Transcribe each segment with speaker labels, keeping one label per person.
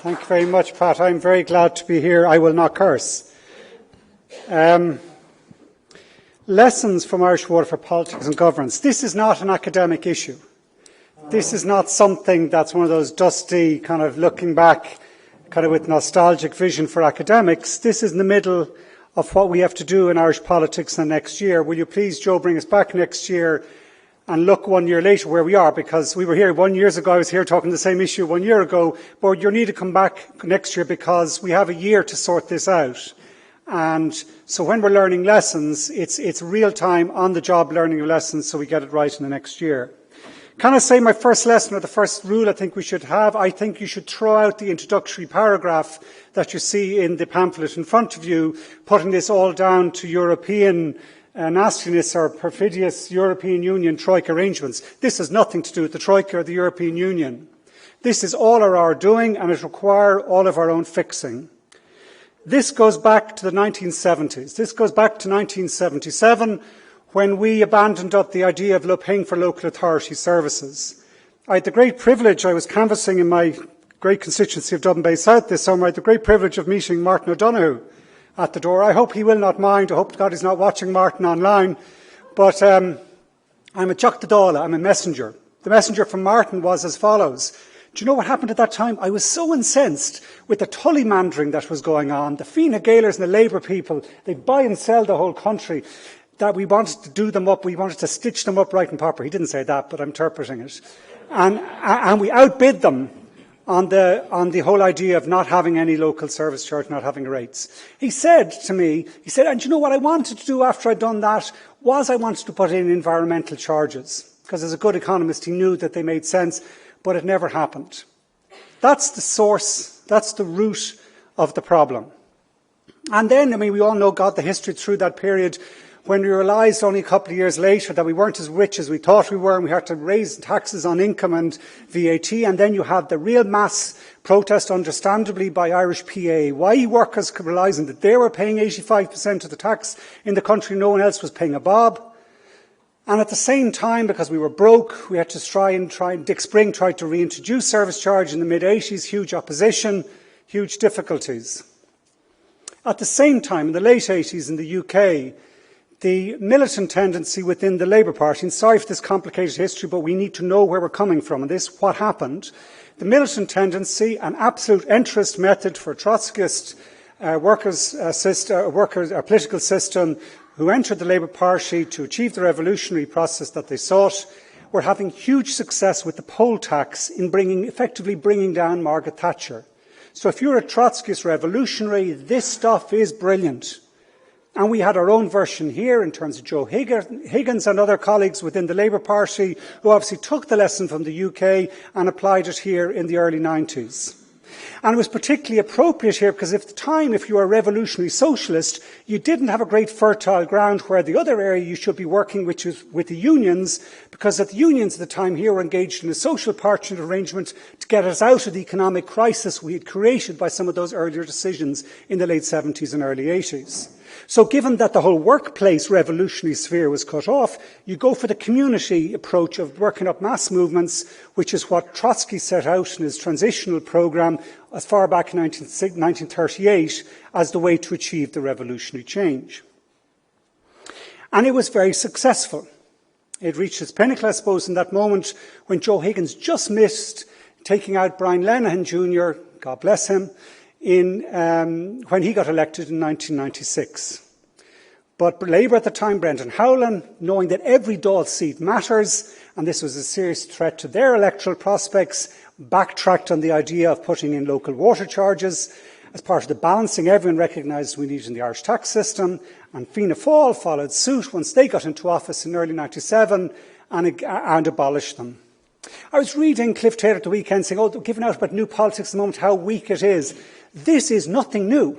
Speaker 1: Thank you very much, Pat. I'm very glad to be here. I will not curse. Lessons from Irish Water for Politics and Governance. This is not an academic issue. This is not something that's one of those dusty, kind of looking back, kind of with nostalgic vision for academics. This is in the middle of what we have to do in Irish politics the next year. Will you please, Joe, bring us back next year and look 1 year later where we are, because we were here 1 year ago, I was here talking the same issue 1 year ago, but you need to come back next year because we have a year to sort this out. And so when we're learning lessons, it's real-time, on-the-job learning of lessons, so we get it right in the next year. Can I say my first lesson, or the first rule I think we should have? I think you should throw out the introductory paragraph that you see in the pamphlet in front of you, putting this all down to European nastiness or perfidious European Union Troika arrangements. This has nothing to do with the Troika or the European Union. This is all our doing, and it requires all of our own fixing. This goes back to the 1970s. This goes back to 1977, when we abandoned up the idea of paying for local authority services. I had the great privilege, I was canvassing in my great constituency of Dublin Bay South this summer, I had the great privilege of meeting Martin O'Donoghue at the door. I hope he will not mind. I hope to God he's not watching Martin online. But I'm a Chuck the Dála, I'm a messenger. The messenger from Martin was as follows. Do you know what happened at that time? I was so incensed with the tullymandering that was going on. The Fine Gaelers and the Labour people, they buy and sell the whole country, that we wanted to do them up, we wanted to stitch them up right and proper. He didn't say that, but I'm interpreting it. And we outbid them on the whole idea of not having any local service charge, not having rates. He said to me, and you know what I wanted to do after I'd done that was I wanted to put in environmental charges. Because as a good economist, he knew that they made sense, but it never happened. That's the source, that's the root of the problem. And then, we all know, God, the history through that period, when we realised only a couple of years later that we weren't as rich as we thought we were, and we had to raise taxes on income and VAT, and then you had the real mass protest, understandably, by Irish PAYE workers realising that they were paying 85% of the tax in the country, no one else was paying a bob. And at the same time, because we were broke, we had to try and Dick Spring tried to reintroduce service charge in the mid-80s, huge opposition, huge difficulties. At the same time, in the late 80s in the UK, the militant tendency within the Labour Party, and sorry for this complicated history, but we need to know where we're coming from and this, what happened. The militant tendency, an absolute interest method for a Trotskyist political system who entered the Labour Party to achieve the revolutionary process that they sought, were having huge success with the poll tax in effectively bringing down Margaret Thatcher. So if you're a Trotskyist revolutionary, this stuff is brilliant. And we had our own version here in terms of Joe Higgins and other colleagues within the Labour Party who obviously took the lesson from the UK and applied it here in the early 90s. And it was particularly appropriate here because at the time, if you were a revolutionary socialist, you didn't have a great fertile ground where the other area you should be working, which is with the unions, because the unions at the time here were engaged in a social partnership arrangement to get us out of the economic crisis we had created by some of those earlier decisions in the late 70s and early 80s. So given that the whole workplace revolutionary sphere was cut off, you go for the community approach of working up mass movements, which is what Trotsky set out in his transitional programme as far back in 1938 as the way to achieve the revolutionary change. And it was very successful. It reached its pinnacle, I suppose, in that moment when Joe Higgins just missed taking out Brian Lenihan Jr., God bless him, when he got elected in 1996. But Labour at the time, Brendan Howlin, knowing that every Dáil seat matters, and this was a serious threat to their electoral prospects, backtracked on the idea of putting in local water charges as part of the balancing everyone recognised we needed in the Irish tax system, and Fianna Fáil followed suit once they got into office in early 97 and abolished them. I was reading Cliff Taylor at the weekend saying, giving out about new politics at the moment, how weak it is. This is nothing new.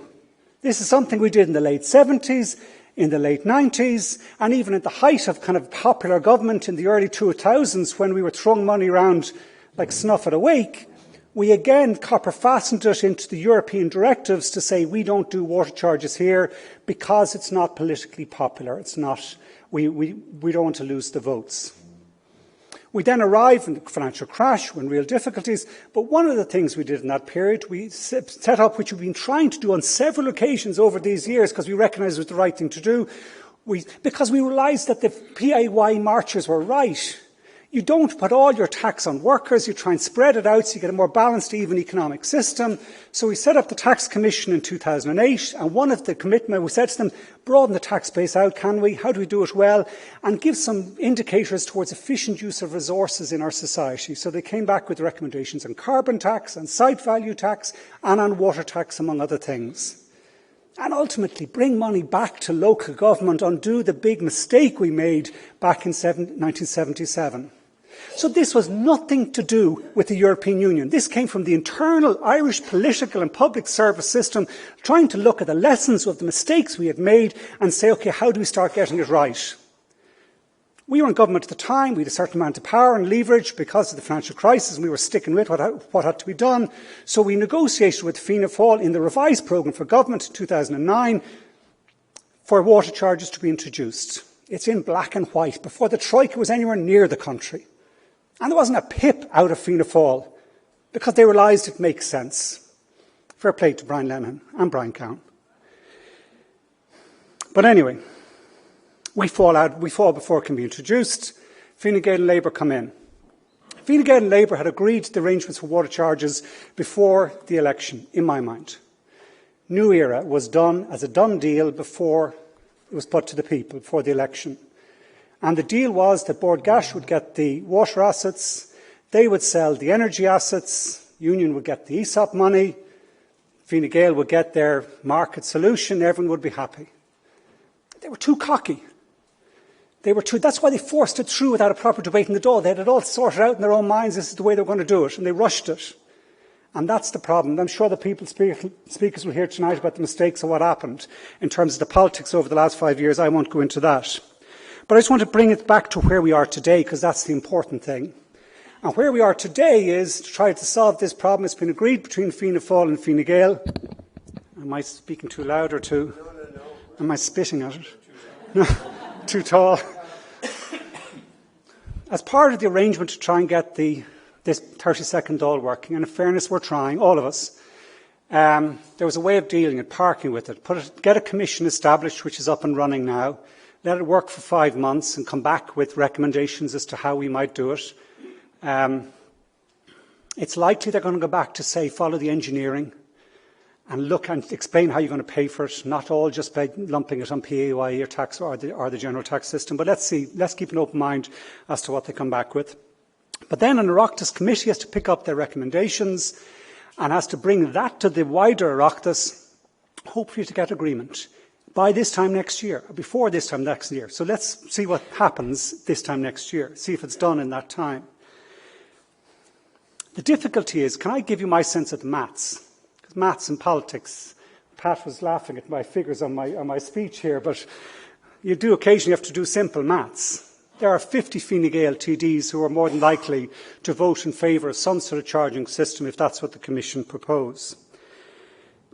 Speaker 1: This is something we did in the late 70s, in the late 90s, and even at the height of kind of popular government in the early 2000s when we were throwing money around like snuff at a wake. We again copper-fastened it into the European directives to say we don't do water charges here because it's not politically popular. It's not. We don't want to lose the votes. We then arrived in the financial crash, we're in real difficulties, but one of the things we did in that period, we set up, which we've been trying to do on several occasions over these years, because we recognised it was the right thing to do, because we realised that the PAYE marchers were right. You don't put all your tax on workers, you try and spread it out so you get a more balanced, even economic system. So we set up the Tax Commission in 2008, and one of the commitments, we said to them, broaden the tax base out, can we? How do we do it well? And give some indicators towards efficient use of resources in our society. So they came back with recommendations on carbon tax, on site value tax, and on water tax, among other things. And ultimately bring money back to local government, undo the big mistake we made back in 1977. So this was nothing to do with the European Union. This came from the internal Irish political and public service system, trying to look at the lessons of the mistakes we had made and say, OK, how do we start getting it right? We were in government at the time, we had a certain amount of power and leverage because of the financial crisis, and we were sticking with what had to be done. So we negotiated with Fianna Fáil in the revised programme for government in 2009 for water charges to be introduced. It's in black and white, before the Troika was anywhere near the country. And there wasn't a pip out of Fianna Fáil, because they realised it makes sense. Fair play to Brian Lenihan and Brian Cowan. But anyway, we fall before it can be introduced. Fine Gael and Labour come in. Fine Gael and Labour had agreed to the arrangements for water charges before the election, in my mind. New Era was done as a done deal before it was put to the people, before the election. And the deal was that Bord Gáis would get the water assets, they would sell the energy assets, Union would get the ESOP money, Fine Gael would get their market solution, everyone would be happy. They were too cocky. That's why they forced it through without a proper debate in the Dáil. They had it all sorted out in their own minds, this is the way they were going to do it, and they rushed it. And that's the problem. I'm sure the speakers will hear tonight about the mistakes of what happened in terms of the politics over the last 5 years. I won't go into that. But I just want to bring it back to where we are today, because that's the important thing. And where we are today is to try to solve this problem. It's been agreed between Fianna Fáil and Fine Gael. Am I speaking too loud or too? No. Am I spitting at it? No, too tall. As part of the arrangement to try and get this 30-second Dáil working, and in fairness, we're trying, all of us, there was a way of dealing it, parking with it. Get a commission established, which is up and running now. Let it work for 5 months and come back with recommendations as to how we might do it. It's likely they're going to go back to say, follow the engineering and look and explain how you're going to pay for it, not all just by lumping it on PAYE or tax or the general tax system. But let's see, let's keep an open mind as to what they come back with. But then an Oireachtas committee has to pick up their recommendations and has to bring that to the wider Oireachtas, hopefully to get agreement by this time next year, or before this time next year. So let's see what happens this time next year, see if it's done in that time. The difficulty is, can I give you my sense of the maths? Because maths and politics, Pat was laughing at my figures on my speech here, but you do occasionally have to do simple maths. There are 50 Fine Gael TDs who are more than likely to vote in favour of some sort of charging system if that's what the Commission propose.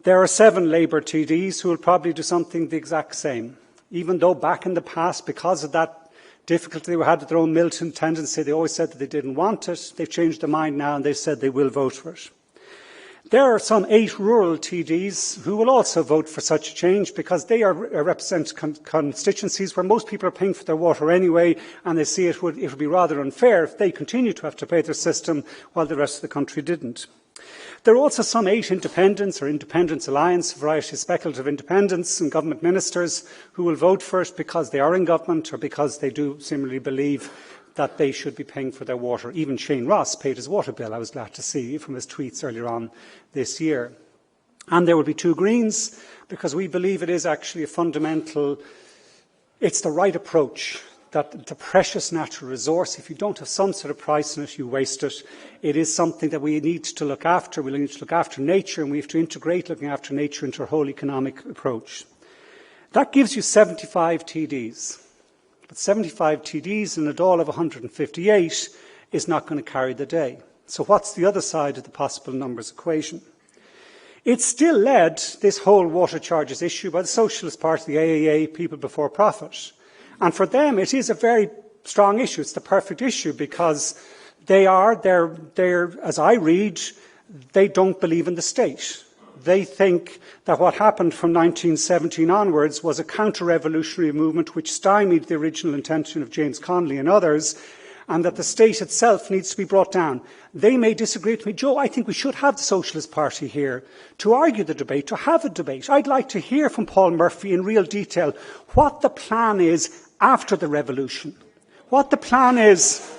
Speaker 1: There are 7 Labour TDs who will probably do something the exact same, even though back in the past, because of that difficulty they had with their own militant tendency, they always said that they didn't want it. They've changed their mind now and they've said they will vote for it. There are some 8 rural TDs who will also vote for such a change because they represent constituencies where most people are paying for their water anyway, and they see it would be rather unfair if they continue to have to pay their system while the rest of the country didn't. There are also some 8 independents or Independence Alliance, a variety of speculative independents and government ministers who will vote for it because they are in government or because they do similarly believe that they should be paying for their water. Even Shane Ross paid his water bill, I was glad to see, from his tweets earlier on this year. And there will be 2 Greens, because we believe it is actually a fundamental, it's the right approach, that the precious natural resource, if you don't have some sort of price on it, you waste it. It is something that we need to look after. We need to look after nature, and we have to integrate looking after nature into our whole economic approach. That gives you 75 TDs. But 75 TDs in a Dáil of 158 is not going to carry the day. So what's the other side of the possible numbers equation? It's still led, this whole water charges issue, by the Socialist Party, the AAA, People Before Profit. And for them, it is a very strong issue. It's the perfect issue because they're, as I read, they don't believe in the state. They think that what happened from 1917 onwards was a counter-revolutionary movement which stymied the original intention of James Connolly and others, and that the state itself needs to be brought down. They may disagree with me. Joe, I think we should have the Socialist Party here to argue the debate, to have a debate. I'd like to hear from Paul Murphy in real detail what the plan is after the revolution. What the plan is.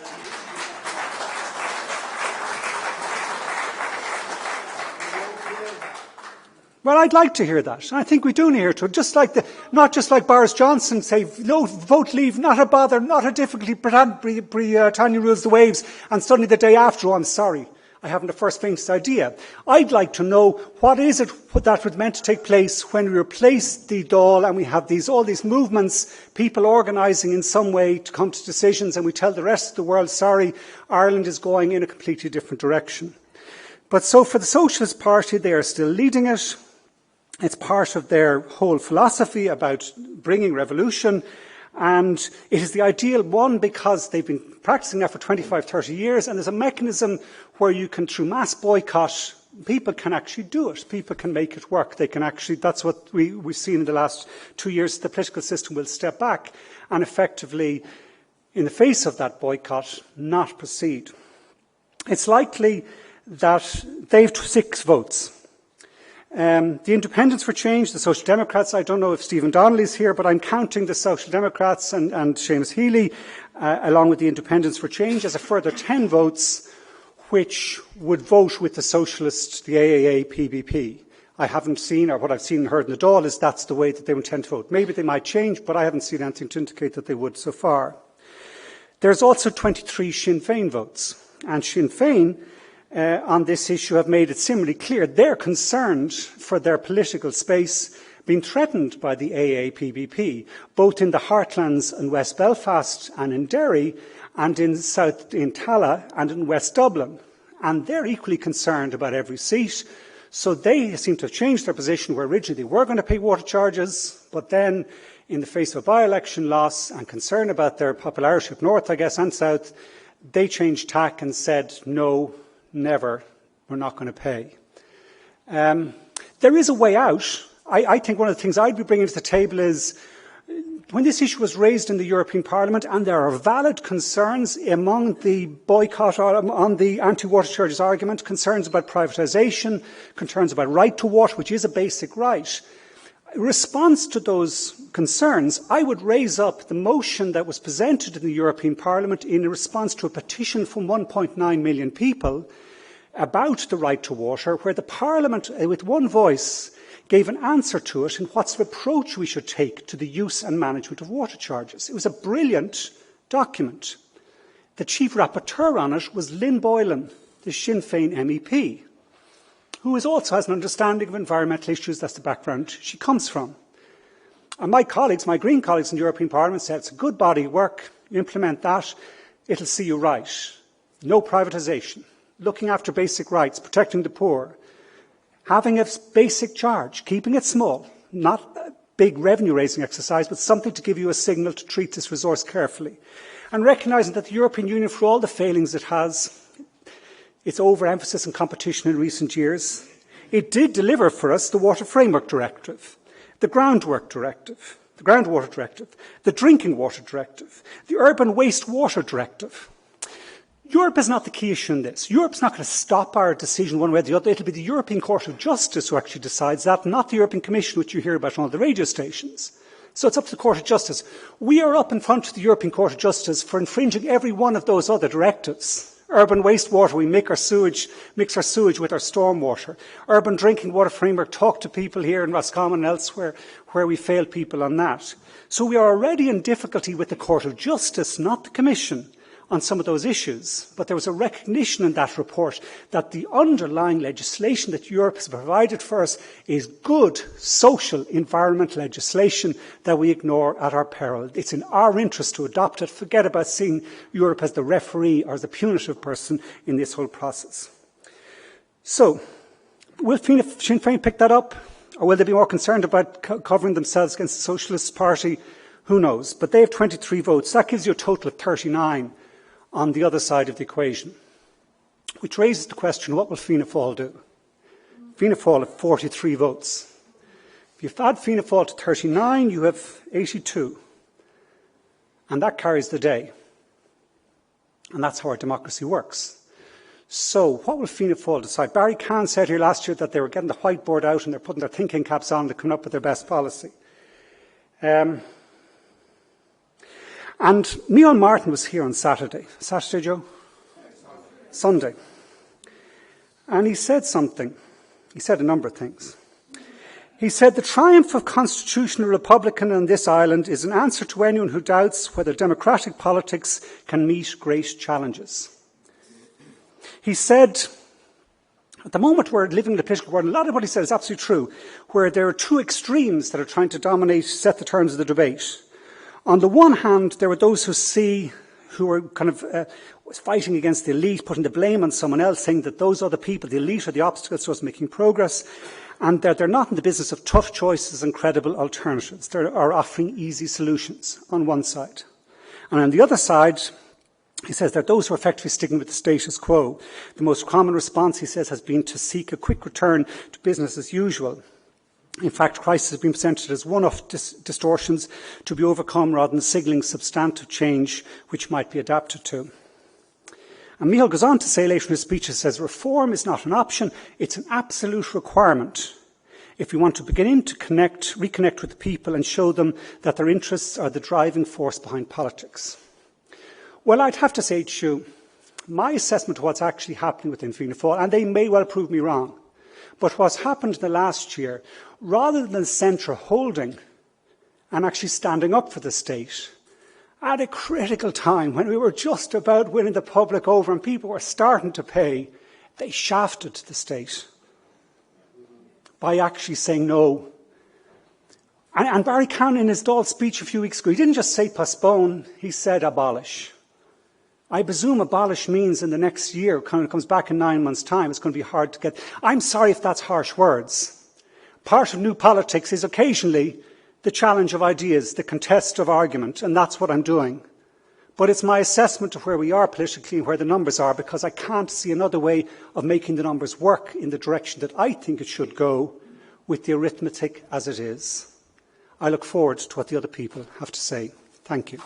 Speaker 1: Well, I'd like to hear that. I think we do need to hear it. Not just like Boris Johnson say, no, vote leave, not a bother, not a difficulty, Britannia rules the waves, and suddenly the day after, oh, I'm sorry, I haven't the first faintest idea. I'd like to know what is it that was meant to take place when we replace the Dáil and we have all these movements, people organising in some way to come to decisions, and we tell the rest of the world, sorry, Ireland is going in a completely different direction. But so for the Socialist Party, they are still leading it. It's part of their whole philosophy about bringing revolution, and it is the ideal one because they've been practicing that for 25, 30 years, and there's a mechanism where you can, through mass boycott, people can actually do it. People can make it work. They can actually, that's what we've seen in the last 2 years. The political system will step back and effectively, in the face of that boycott, not proceed. It's likely that they've 6 votes. The Independents for Change, the Social Democrats, I don't know if Stephen Donnelly's here, but I'm counting the Social Democrats and Seamus Healy, along with the Independents for Change, as a further 10 votes, which would vote with the Socialists, the AAA, PBP. I haven't seen, or what I've seen and heard in the Dáil is that's the way that they would tend to vote. Maybe they might change, but I haven't seen anything to indicate that they would so far. There's also 23 Sinn Féin votes, and Sinn Féin on this issue have made it similarly clear they're concerned for their political space being threatened by the AAPBP, both in the heartlands in West Belfast and in Derry, and in Tallaght and in West Dublin. And they're equally concerned about every seat. So they seem to have changed their position where originally they were going to pay water charges, but then in the face of a by-election loss and concern about their popularity up north, I guess, and south, they changed tack and said, no, never, we're not going to pay. There is a way out. I think one of the things I'd be bringing to the table is when this issue was raised in the European Parliament, and there are valid concerns among the boycott, on the anti-water charges argument, concerns about privatisation, concerns about right to water, which is a basic right. In response to those concerns, I would raise up the motion that was presented in the European Parliament in response to a petition from 1.9 million people about the right to water, where the Parliament, with one voice, gave an answer to it in what's the approach we should take to the use and management of water charges. It was a brilliant document. The chief rapporteur on it was Lynn Boylan, the Sinn Féin MEP, who also has an understanding of environmental issues. That's the background she comes from. And my colleagues, my Green colleagues in the European Parliament said it's a good body of work, you implement that, it'll see you right. No privatisation, looking after basic rights, protecting the poor, having a basic charge, keeping it small, not a big revenue-raising exercise, but something to give you a signal to treat this resource carefully. And recognising that the European Union, for all the failings it has, its overemphasis on competition in recent years, it did deliver for us the Water Framework Directive, the Groundwater Directive, the Drinking Water Directive, the Urban Wastewater Directive. Europe is not the key issue in this. Europe's not going to stop our decision one way or the other. It'll be the European Court of Justice who actually decides that, not the European Commission, which you hear about on all the radio stations. So it's up to the Court of Justice. We are up in front of the European Court of Justice for infringing every one of those other directives. Urban wastewater, we mix our sewage with our stormwater. Urban drinking water framework, talk to people here in Roscommon and elsewhere where we failed people on that. So we are already in difficulty with the Court of Justice, not the Commission, on some of those issues. But there was a recognition in that report that the underlying legislation that Europe has provided for us is good social environmental legislation that we ignore at our peril. It's in our interest to adopt it. Forget about seeing Europe as the referee or as the punitive person in this whole process. So, will Sinn Féin pick that up? Or will they be more concerned about covering themselves against the Socialist Party, Who knows? But they have 23 votes. That gives you a total of 39 on the other side of the equation, which raises the question, what will Fianna Fáil do? Fianna Fáil have 43 votes. If you add Fianna Fáil to 39, you have 82. And that carries the day. And that's how our democracy works. So what will Fianna Fáil decide? Barry Kahn said here last year that they were getting the whiteboard out and they're putting their thinking caps on and they're coming up with their best policy. And Micheál Martin was here on Saturday. Saturday, Joe? Sunday. And he said something. He said a number of things. He said, the triumph of constitutional republican on this island is an answer to anyone who doubts whether democratic politics can meet great challenges. He said, at the moment we're living in the political world, a lot of what he said is absolutely true, where there are two extremes that are trying to dominate, set the terms of the debate. On the one hand, there are those who are kind of fighting against the elite, putting the blame on someone else, saying that those other people, the elite, are the obstacles to us making progress, and that they're not in the business of tough choices and credible alternatives. They are offering easy solutions on one side. And on the other side, he says that those who are effectively sticking with the status quo. The most common response, he says, has been to seek a quick return to business as usual. In fact, crisis has been presented as one-off distortions to be overcome rather than signalling substantive change which might be adapted to. And Micheál goes on to say later in his speech, he says, reform is not an option, it's an absolute requirement if we want to begin to reconnect with the people and show them that their interests are the driving force behind politics. Well, I'd have to say to you, my assessment of what's actually happening within Fianna Fáil, and they may well prove me wrong, but what's happened in the last year, rather than the centre holding and actually standing up for the state, at a critical time when we were just about winning the public over and people were starting to pay, they shafted the state by actually saying no. And Barry Kahn, in his Dáil speech a few weeks ago, he didn't just say postpone, he said abolish. I presume abolish means in the next year, when it comes back in 9 months' time, it's going to be hard to get. I'm sorry if that's harsh words. Part of new politics is occasionally the challenge of ideas, the contest of argument, and that's what I'm doing. But it's my assessment of where we are politically and where the numbers are, because I can't see another way of making the numbers work in the direction that I think it should go with the arithmetic as it is. I look forward to what the other people have to say. Thank you.